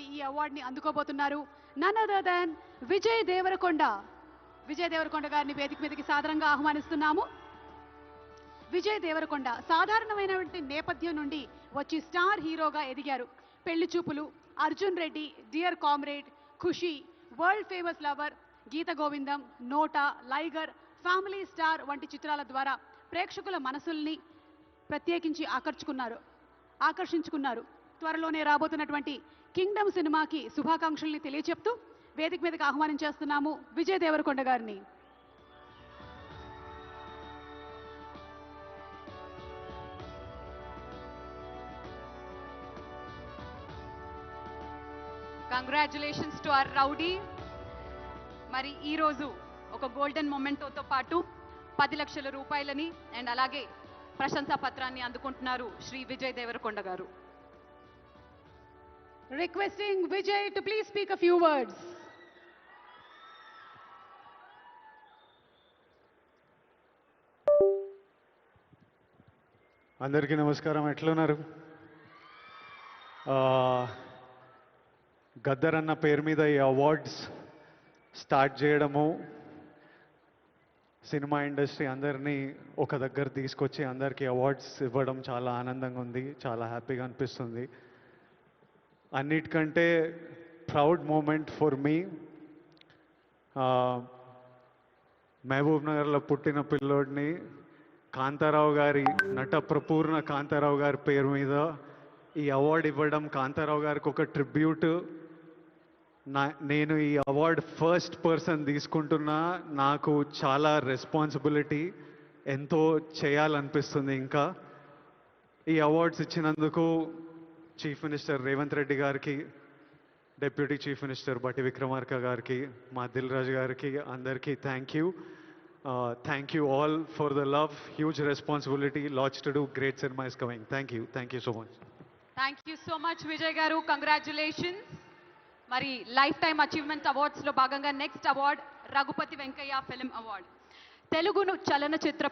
చేస్తున్నటువంటి ఈ అవార్డుని అందుకోబోతున్నారు none other than Vijay Deverakonda. Vijay Deverakonda గారిని వేదిక మీదకి సాదరంగా ఆహ్వానిస్తున్నాము. విజయ్ దేవరకొండ సాధారణమైనటువంటి నేపథ్యం నుండి వచ్చి స్టార్ హీరోగా ఎదిగారు. పెళ్లి చూపులు, అర్జున్ రెడ్డి, డియర్ కామ్రేడ్, ఖుషి, వరల్డ్ ఫేమస్ లవర్, గీత గోవిందం, నోటా, లైగర్, ఫ్యామిలీ స్టార్ వంటి చిత్రాల ద్వారా ప్రేక్షకుల మనసుల్ని ప్రత్యేకించి ఆకర్షించుకున్నారు. త్వరలోనే రాబోతున్నటువంటి కింగ్డమ్ సినిమాకి శుభాకాంక్షల్ని తెలియచెప్తూ వేదిక మీదకి ఆహ్వానం చేస్తున్నాము విజయ్ దేవరకొండ గారిని. Congratulations to our rowdy. మరి ఈరోజు ఒక గోల్డెన్ మొమెంటోతో పాటు 10 లక్షల రూపాయలని అండ్ అలాగే ప్రశంసా పత్రాన్ని అందుకుంటున్నారు శ్రీ విజయ్ దేవరకొండ గారు. Requesting Vijay to please speak a few words. అందరికీ నమస్కారం. ఎట్లున్నారు? గద్దర్ అన్న పేరు మీద ఈ అవార్డ్స్ స్టార్ట్ చేయడము, సినిమా ఇండస్ట్రీ అందరినీ ఒక దగ్గర తీసుకొచ్చి అందరికీ అవార్డ్స్ ఇవ్వడం చాలా ఆనందంగా ఉంది, చాలా హ్యాపీగా అనిపిస్తుంది. అన్నిటికంటే ప్రౌడ్ మూమెంట్ ఫర్ మీ, మహబూబ్ నగర్లో పుట్టిన పిల్లోడిని కాంతారావు గారి నటప్రపూర్ణ కాంతారావు గారి పేరు మీద ఈ అవార్డు ఇవ్వడం, కాంతారావు గారికి ఒక ట్రిబ్యూట్. నేను ఈ అవార్డు ఫస్ట్ పర్సన్ తీసుకుంటున్నా. నాకు చాలా రెస్పాన్సిబిలిటీ, ఎంతో చేయాలనిపిస్తుంది. ఇంకా ఈ అవార్డ్స్ ఇచ్చినందుకు చీఫ్ మినిస్టర్ రేవంత్ రెడ్డి గారికి, డిప్యూటీ చీఫ్ మినిస్టర్ బట్టి విక్రమార్క గారికి, మా దిల్ రాజు గారికి, అందరికీ thank you. Thank you all for the love. Huge responsibility, lots to do, great cinema is coming. Thank you so much. Thank you so much Vijay గారు, congratulations. మరి lifetime achievement అవార్డ్స్లో భాగంగా next award Raghupathi Venkaiah film award. తెలుగును చలనచిత్ర